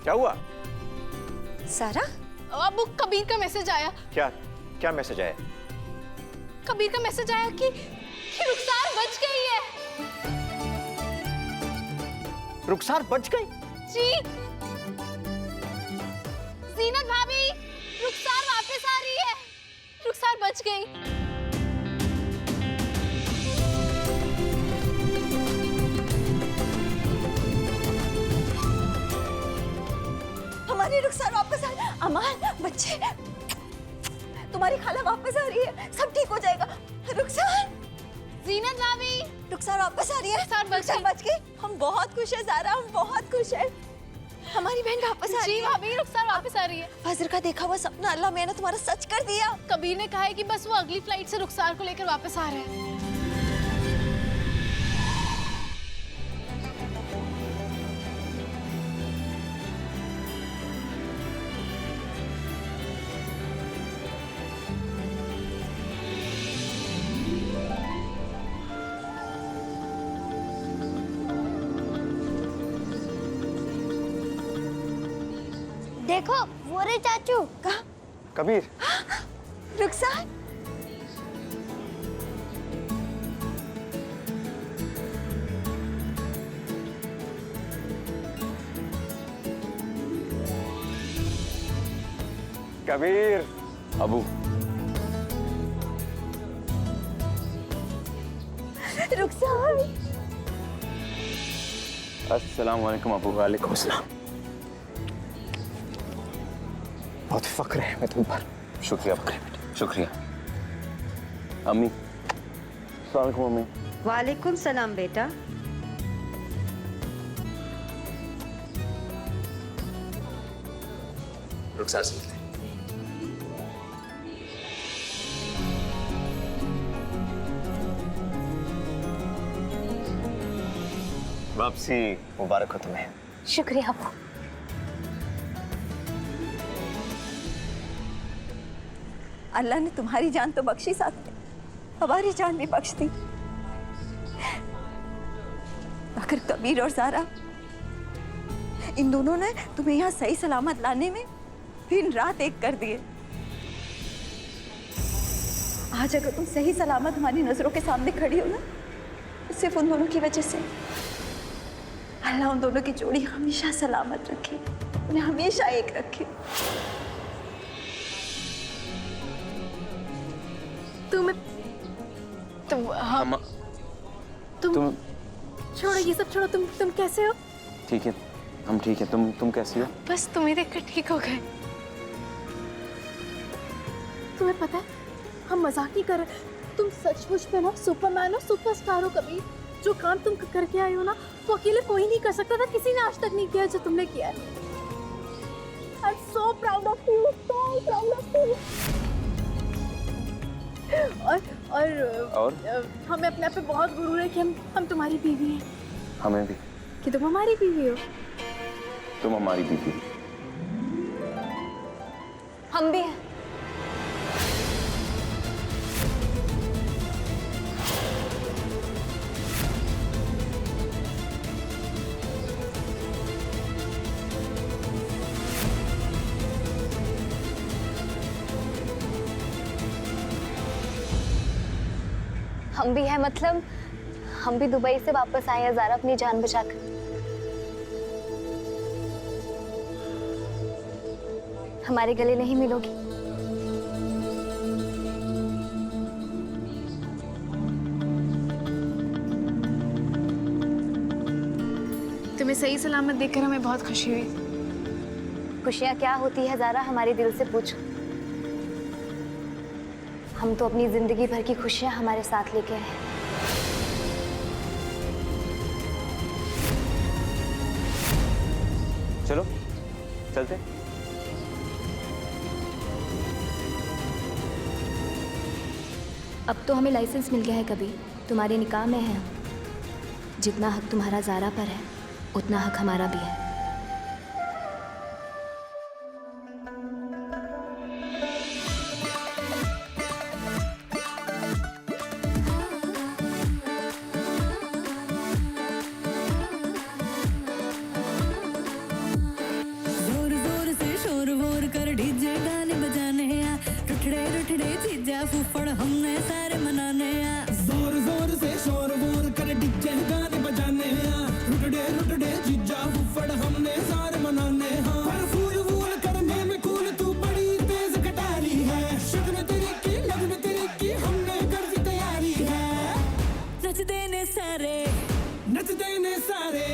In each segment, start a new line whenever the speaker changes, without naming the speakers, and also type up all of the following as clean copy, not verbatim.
क्या हुआ?
सारा,
अब कबीर का मैसेज आया।
क्या क्या मैसेज आया?
कबीर का मैसेज आया कि रुखसार बच गई है।
रुखसार बच गई?
जी जीनत भाभी, रुखसार वापस आ रही है। रुखसार बच गई।
हमारी रुखसार वापस आ रही है। अमान, बच्चे, तुम्हारी खाला वापस आ रही है, सब ठीक हो जाएगा। रुखसार,
जीनत भाभी,
रुखसार वापस आ रही है। रुखसार बच गई। हम बहुत खुश है ज़ारा, हम बहुत खुश है। हमारी बहन वापस आ रही है।
जी भाभी, रुखसार वापस आ रही है।
फजर का देखा हुआ सपना अल्लाह मैंने तुम्हारा सच कर दिया।
कबीर ने कहा है कि बस वो अगली फ्लाइट से रुखसार को लेकर वापस आ रहे हैं।
देखो वो रे चाचू।
कहा?
कबीर,
रुखसार,
कबीर।
अबू,
रुखसार।
अस्सलाम वालेकुम अबू। वालेकुम अस्सलाम।
बहुत फक्र है मैं तुम पर।
शुक्रिया बकरे बेटे, शुक्रिया। अम्मी, अस्सलाम वालेकुम अम्मी।
वालेकुम सलाम बेटा।
रुखसार से मिलते हैं।
वापसी मुबारक हो तुम्हें।
शुक्रिया अबू।
अल्लाह ने तुम्हारी जान तो बख्शी, साथ में हमारी जान भी बख्श दी। मगर कबीर और ज़ारा, इन दोनों ने तुम्हें यहाँ सही सलामत लाने में दिन रात एक कर दिए। आज अगर तुम सही सलामत हमारी नजरों के सामने खड़ी हो ना, तो सिर्फ उन दोनों की वजह से। अल्लाह उन दोनों की जोड़ी हमेशा सलामत रखे, उन्हें हमेशा एक रखे।
तुम छोड़ो ये सब, छोड़ो। तुम कैसे हो?
ठीक है, हम ठीक है। तुम कैसी हो?
बस तुम्हें देखकर ठीक हो गए। तुम्हें पता है हम मजाक नहीं कर रहे, तुम सचमुच में ना सुपरमैन हो, सुपरस्टार हो। कबीर, जो काम तुम करके आए हो ना, वो अकेले कोई नहीं कर सकता था। किसी ने आज तक नहीं किया जो तुमने किया है। I'm so proud of you, so proud of you. और हमें अपने आप पे बहुत गुरूर है कि हम तुम्हारी बीवी हैं।
हमें भी।
कि तुम हमारी बीवी हो।
तुम हमारी बीवी।
हम भी हैं।
हम भी है, मतलब हम भी दुबई से वापस आए हैं ज़ारा, अपनी जान बचाकर। हमारे गले नहीं मिलोगी।
तुम्हें सही सलामत देखकर हमें बहुत खुशी हुई।
खुशियाँ क्या होती है ज़ारा, हमारे दिल से पूछो। हम तो अपनी जिंदगी भर की खुशियाँ हमारे साथ लेके आए हैं।
चलो चलते।
अब तो हमें लाइसेंस मिल गया है कबीर, तुम्हारे निकाह में है। जितना हक तुम्हारा ज़ारा पर है, उतना हक हमारा भी है।
फुफड़ हमने सारे मनाने जोर जोर से शोर वोर कर डीजे गाने बजाने रुट डे जीजा फुफड़ हमने सारे मनाने पर फूल वूल करने में कूल तू बड़ी तेज कटारी है शक्ल तेरी की लगन तेरी की हमने कर दी तैयारी है नच देने सारे नच देने सारे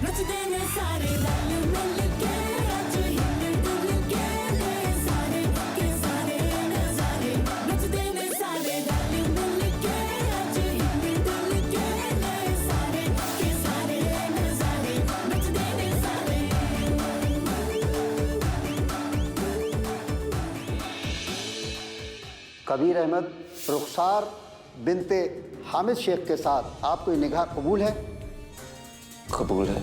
नच देने सारे रल मिल के आज हिल डुल के ले सारे के सारे नजारे नच देने सारे रल मिल के आज हिल डुल के ले सारे के सारे नजारे नच देने सारे
कबीर अहमद रुखसार बिनते हामिद शेख के साथ आपको ये निकाह कबूल है?
कबूल है।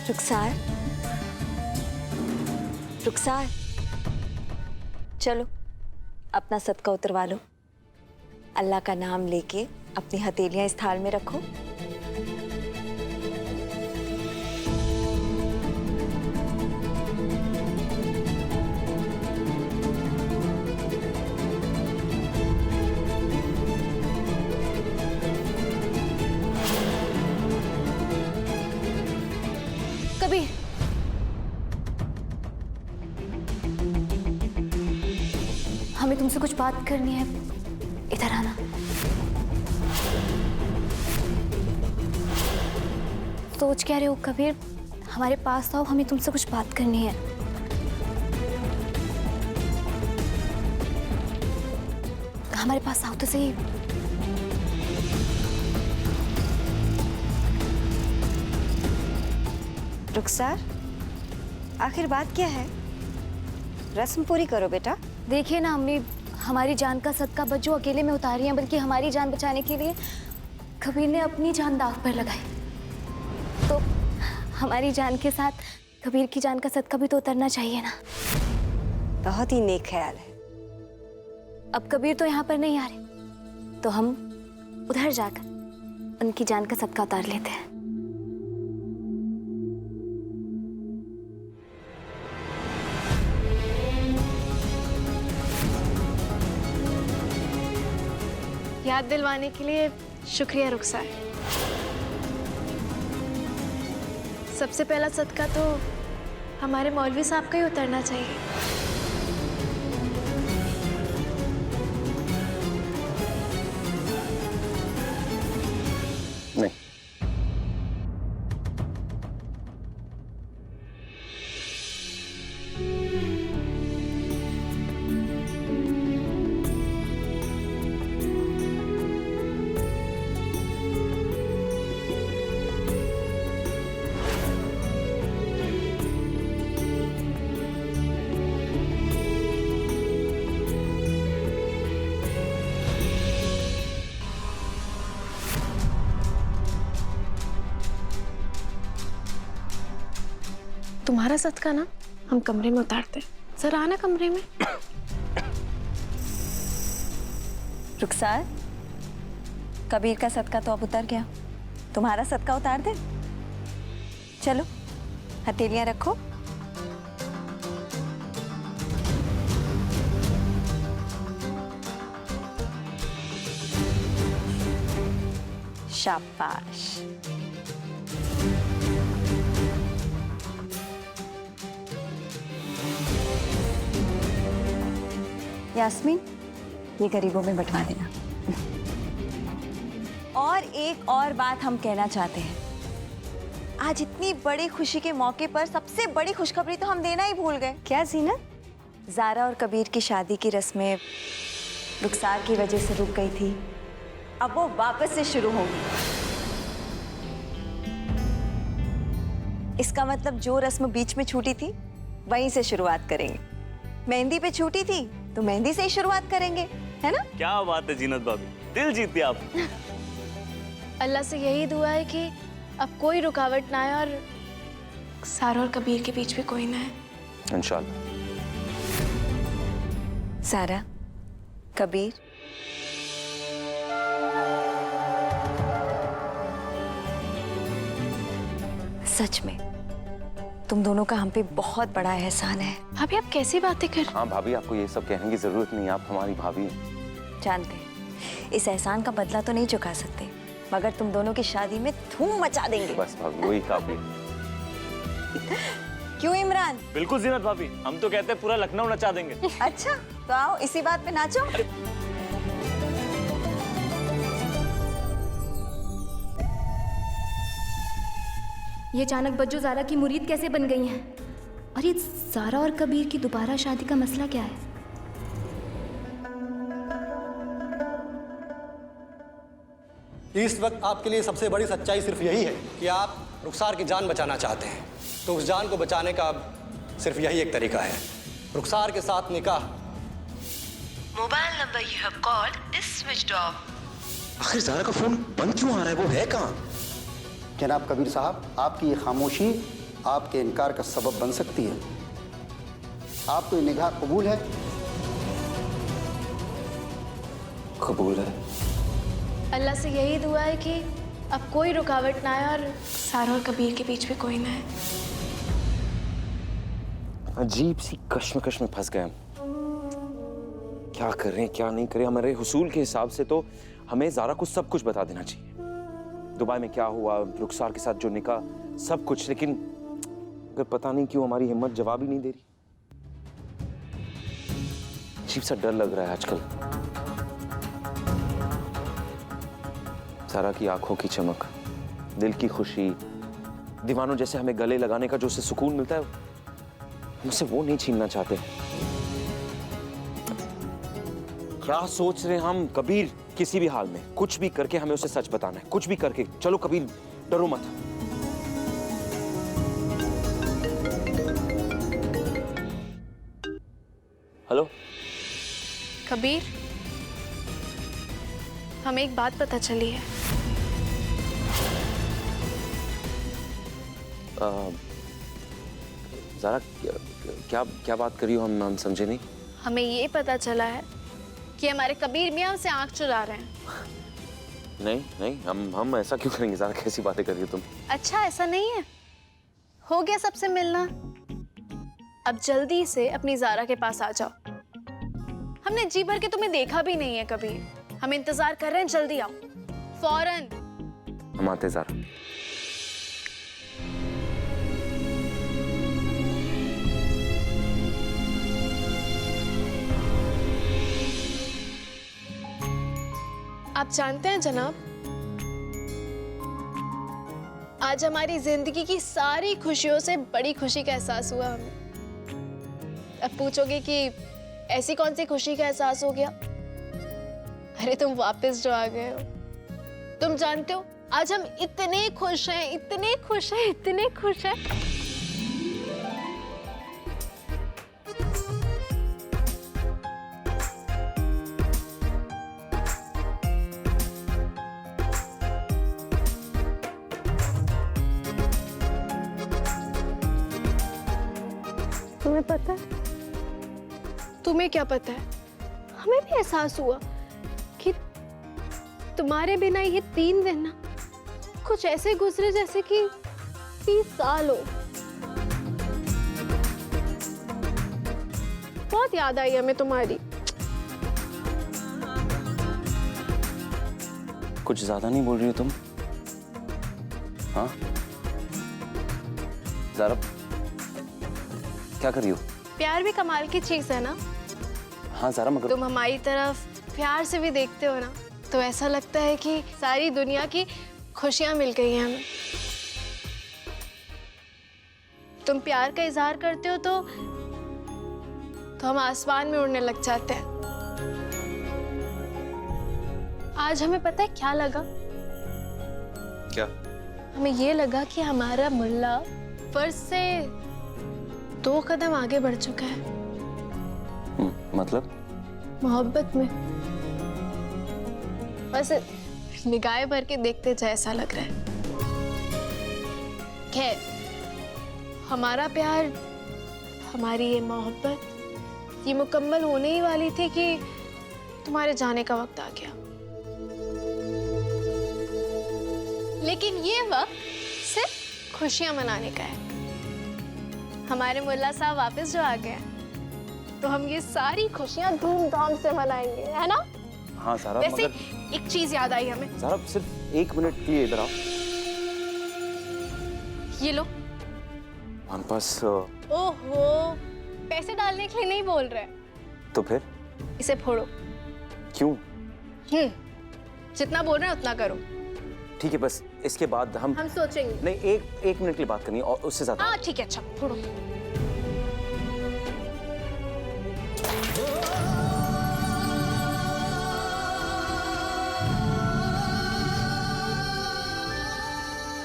रुखसार, रुखसार, चलो अपना सदका उतरवा लो। अल्लाह का नाम लेके अपनी हथेलियां इस थाल में रखो।
कबीर, हमें तुमसे कुछ बात करनी है, इधर आना। सोच क्या रहे हो कबीर? हमारे पास आओ, हमें तुमसे कुछ बात करनी है। हमारे पास आओ तो सही।
रुखसार, आखिर बात क्या है? रस्म पूरी करो बेटा।
देखिए ना अम्मी, हमारी जान का सदका बच्चों अकेले में उतारी हैं, बल्कि हमारी जान बचाने के लिए कबीर ने अपनी जान दांव पर लगाई। तो हमारी जान के साथ कबीर की जान का सदका भी तो उतरना चाहिए ना।
बहुत ही नेक ख्याल है।
अब कबीर तो यहाँ पर नहीं आ रहे, तो हम उधर जाकर उनकी जान का सदका उतार लेते हैं।
याद दिलवाने के लिए शुक्रिया रुखसार। सबसे पहला सदका तो हमारे मौलवी साहब का ही उतरना चाहिए।
नहीं,
तुम्हारा सदका ना हम कमरे में उतारते हैं। जरा आना कमरे में।
रुखसार, कबीर का सदका तो अब उतर गया, तुम्हारा सदका उतार दे। चलो हथेलियां रखो। शाबाश। यास्मीन, ये गरीबों में बंटवा देना। और एक और बात हम कहना चाहते हैं, आज इतनी बड़ी खुशी के मौके पर सबसे बड़ी खुशखबरी तो हम देना ही भूल गए।
क्या जीनत?
ज़ारा और कबीर की शादी की रस्में रुखसार की वजह से रुक गई थी, अब वो वापस से शुरू होगी। इसका मतलब जो रस्म बीच में छूटी थी वहीं से शुरुआत करेंगे। मेहंदी पे छूटी थी तो मेहंदी से ही शुरुआत करेंगे, है ना?
क्या बात है जीनत भाभी, दिल जीती आप।
अल्लाह से यही दुआ है कि अब कोई रुकावट ना आए और सारा और कबीर के बीच भी कोई ना है।
इंशाल्लाह।
सारा, कबीर, सच में तुम दोनों का हम पे बहुत बड़ा एहसान है।
भाभी आप कैसी बातें कर?
हाँ भाभी, आपको ये सब कहने की जरूरत नहीं, आप हमारी भाभी हैं।
जानते हैं इस एहसान का बदला तो नहीं चुका सकते, मगर तुम दोनों की शादी में धूम मचा देंगे।
बस भाभी, वही काफी।
क्यों इमरान?
बिल्कुल जीनत भाभी, हम तो कहते हैं पूरा लखनऊ नचा देंगे।
अच्छा तो आओ इसी बात पे नाचो।
ये अचानक बज्जो ज़ारा की मुरीद कैसे बन गई हैं? और ये ज़ारा और कबीर की दोबारा शादी का मसला क्या है?
इस वक्त आपके लिए सबसे बड़ी सच्चाई सिर्फ यही है कि आप रुखसार की जान बचाना चाहते हैं, तो उस जान को बचाने का अब सिर्फ यही एक तरीका है, रुखसार के साथ निकाह।
Mobile number you have called is switched off.
आखिर ज़ारा का फोन बंद क्यों आ रहा है? वो है कहाँ?
जनाब कबीर साहब, आपकी ये खामोशी आपके इनकार का सबब बन सकती है। आपको ये निगाह कबूल है?
कबूल है।
अल्लाह से यही दुआ है कि अब कोई रुकावट ना आए और सारा और कबीर के बीच में कोई ना है।
अजीब सी कश्मकश में फंस गए हम। क्या करें क्या नहीं करें? हमारे हुसूल के हिसाब से तो हमें ज़ारा को सब कुछ बता देना चाहिए, दुबई में क्या हुआ, रुखसार के साथ जो निकाह, सब कुछ। लेकिन अगर पता नहीं क्यों हमारी हिम्मत जवाब ही नहीं दे रही। अजीब सा डर लग रहा है आजकल। ज़ारा की आंखों की चमक, दिल की खुशी, दीवानों जैसे हमें गले लगाने का जो उसे सुकून मिलता है, हम उसे वो नहीं छीनना चाहते। क्या सोच रहे हम? कबीर, किसी भी हाल में कुछ भी करके हमें उसे सच बताना है, कुछ भी करके। चलो कबीर, डरो मत। हेलो
कबीर, हमें एक बात पता चली है।
ज़ारा, क्या क्या बात करी हो? हम समझे नहीं।
हमें ये पता चला है कि हमारे कबीर मियाँ हमसे आंख चुरा रहे हैं।
नहीं नहीं, हम ऐसा क्यों करेंगे? ज़ारा, कैसी बातें कर रही हो तुम?
अच्छा, ऐसा नहीं है। हो गया सबसे मिलना, अब जल्दी से अपनी ज़ारा के पास आ जाओ। हमने जी भर के तुम्हें देखा भी नहीं है कभी। हम इंतजार कर रहे हैं, जल्दी आओ फौरन।
हम आते ज़ारा।
आप जानते हैं जनाब, आज हमारी जिंदगी की सारी खुशियों से बड़ी खुशी का एहसास हुआ हमें। अब पूछोगे कि ऐसी कौन सी खुशी का एहसास हो गया? अरे तुम वापस जो आ गए हो। तुम जानते हो आज हम इतने खुश हैं, इतने खुश हैं, इतने खुश हैं। तुम्हें पता है? तुम्हें क्या पता है? हमें भी एहसास हुआ कि तुम्हारे बिना ये 3 दिन ना कुछ ऐसे गुजरे जैसे कि 30 साल हो। बहुत याद आई हमें तुम्हारी।
कुछ ज्यादा नहीं बोल रही हो तुम? हाँ ज़ारा, क्या कर रही हो?
प्यार भी कमाल की चीज है ना।
हाँ ज़ारा, मगर
तुम हमारी तरफ प्यार से भी देखते हो ना, तो ऐसा लगता है कि सारी दुनिया की खुशियां मिल गई हैं हमें। तुम प्यार का इजहार करते हो तो हम आसमान में उड़ने लग जाते हैं। आज हमें पता है क्या लगा?
क्या?
हमें ये लगा कि हमारा मुल्ला फर्ज से 2 कदम आगे बढ़ चुका है।
मतलब?
मोहब्बत में। बस निगाहें भर के देखते जाए ऐसा लग रहा है। खैर, हमारा प्यार, हमारी ये मोहब्बत ये मुकम्मल होने ही वाली थी कि तुम्हारे जाने का वक्त आ गया। लेकिन ये वक्त सिर्फ खुशियां मनाने का है। हमारे मुल्ला साहब वापस जो आ गए हैं, तो हम ये सारी खुशियां धूमधाम से मनाएंगे, है ना?
हाँ ज़ारा,
वैसे
मगर
एक चीज याद आई हमें।
ज़ारा सिर्फ 1 मिनट के लिए इधर आओ।
ये लो।
हमारे पास
ओहो, पैसे डालने के लिए नहीं बोल रहे।
तो फिर
इसे फोड़ो।
क्यों?
जितना बोल रहे हैं उतना करो।
ठीक है, बस इसके बाद हम
सोचेंगे।
नहीं, एक मिनट के लिए बात करनी है और उससे ज्यादा।
हाँ ठीक है, अच्छा फोड़ो।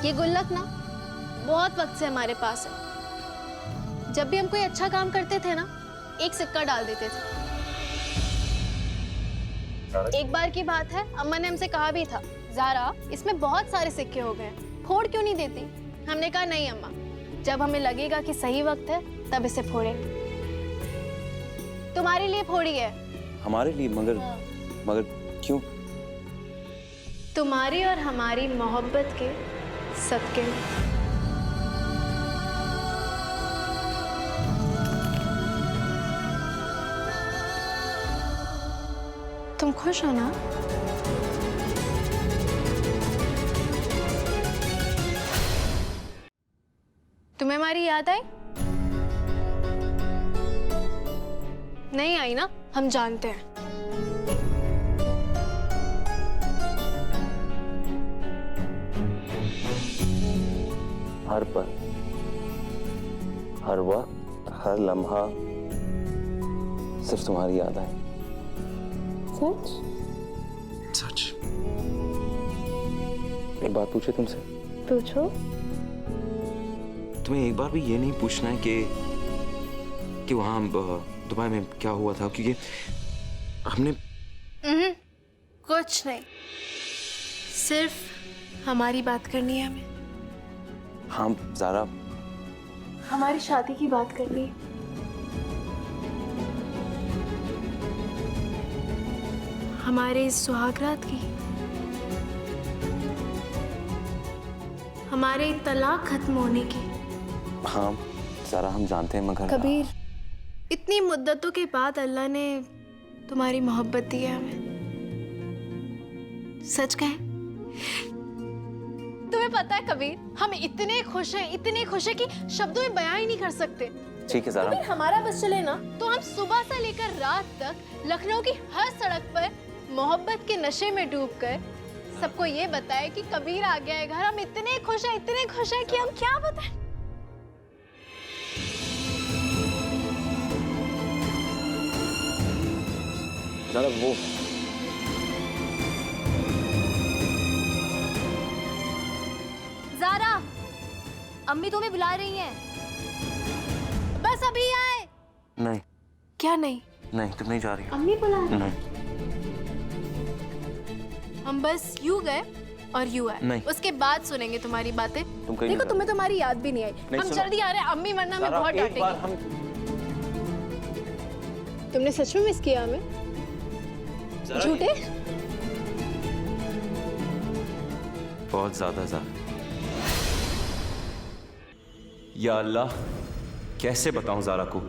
ये गुल्लक ना बहुत वक्त से हमारे पास है। जब भी हम कोई अच्छा काम करते थे ना, एक सिक्का डाल देते थे। एक बार की बात है, अम्मा ने हमसे कहा भी था, ज़ारा इसमें बहुत सारे सिक्के हो गए, फोड़ क्यों नहीं देती? हमने कहा नहीं अम्मा, जब हमें लगेगा कि सही वक्त है तब इसे फोड़ेंगे। तुम्हारे लिए फोड़ी है।
हमारे लिए? मगर क्यों?
तुम्हारी और हमारी मोहब्बत के सदके में। तुम खुश हो ना? तुम्हें हमारी याद आई? नहीं आई ना? हम जानते हैं।
हर पल, हर वक्त, हर लम्हा सिर्फ तुम्हारी याद आए।
सच?
सच। एक बात पूछे तुमसे?
पूछो।
तुम्हें एक बार भी ये नहीं पूछना है कि वहाँ दुबई में क्या हुआ था? क्योंकि हमने
कुछ नहीं, सिर्फ हमारी बात करनी है हमें।
हाँ ज़ारा,
हमारी शादी की बात करनी है। हमारे इस सुहागरात की, हमारे तलाक खत्म होने की।
हाँ ज़ारा, हम जानते हैं, मगर
कबीर, इतनी मुद्दतों के बाद अल्लाह ने तुम्हारी मोहब्बत दी है हमें। सच कहें, तुम्हें पता है कबीर, हम इतने खुश हैं कि शब्दों में बयां ही नहीं कर सकते।
ठीक है ज़ारा,
कबीर हमारा बस चले ना, तो हम सुबह से लेकर रात तक लखनऊ की हर सड़क पर मोहब्बत के नशे में डूबकर सबको ये बताए कि कबीर आ गया है घर। हम इतने खुश हैं कि हम क्या बताएं।
ज़ारा वो
ज़ारा, अम्मी तुम्हें बुला रही हैं।
बस अभी आए।
नहीं।
क्या नहीं?
नहीं, तुम नहीं जा रही हो।
अम्मी बुला रही।
नहीं।
हम बस यूं गए और यूं आए।
नहीं।
उसके बाद सुनेंगे तुम्हारी बातें।
तुम कहीं
देखो, तुम्हें तुम्हारी याद भी नहीं आई। हम
सुनो।
जल्दी आ रहे हैं अम्मी, वरना हमें बहुत
एक बार
डांटेंगी।
हम
तुमने सच में मिस किया हमें? झूठे?
बहुत ज्यादा ज़ारा। या अल्लाह, कैसे बताऊं ज़ारा को?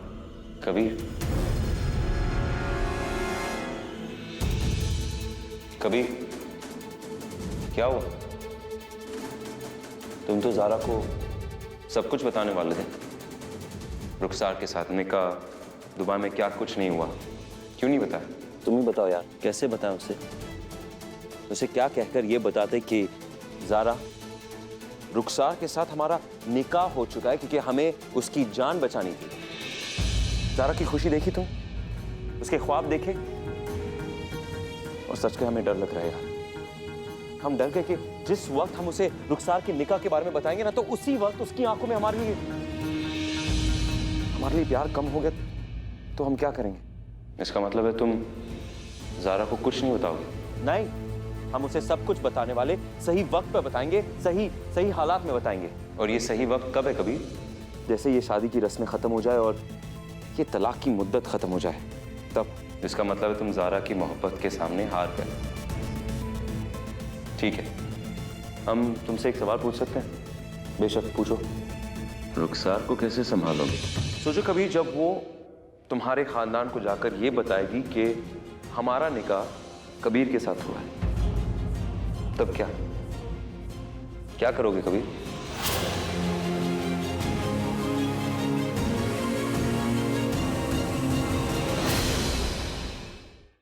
कबीर, क्या हुआ? तुम तो ज़ारा को सब कुछ बताने वाले थे। रुखसार के साथ निकाह, दुबई में क्या कुछ नहीं हुआ, क्यों नहीं बताया? तुम ही बताओ यार, कैसे बताएं उसे क्या कहकर ये बताते कि ज़ारा, रुखसार के साथ हमारा निकाह हो चुका है क्योंकि हमें उसकी जान बचानी थी। ज़ारा की खुशी देखी तुम? उसके ख्वाब देखे? और सच के हमें डर लग रहा है यार। हम डर गए कि जिस वक्त हम उसे रुखसार के निकाह के बारे में बताएंगे ना, तो उसी वक्त उसकी आंखों में हमारे लिए प्यार कम हो गया तो हम क्या करेंगे? इसका मतलब है तुम ज़ारा को कुछ नहीं बताओगे? नहीं, हम उसे सब कुछ बताने वाले, सही वक्त पर बताएंगे, सही हालात में बताएंगे। और ये सही वक्त कब है कबीर? जैसे ये शादी की रस्में खत्म हो जाए और ये तलाक की मुद्दत खत्म हो जाए, तब इसका मतलब है तुम ज़ारा की मोहब्बत के सामने हार गए। ठीक है, हम तुमसे एक सवाल पूछ सकते हैं? बेशक पूछो। रुखसार को कैसे संभालोगे? सोचो कभी जब वो तुम्हारे खानदान को जाकर ये बताएगी कि हमारा निकाह कबीर के साथ हुआ है, तब क्या करोगे कबीर?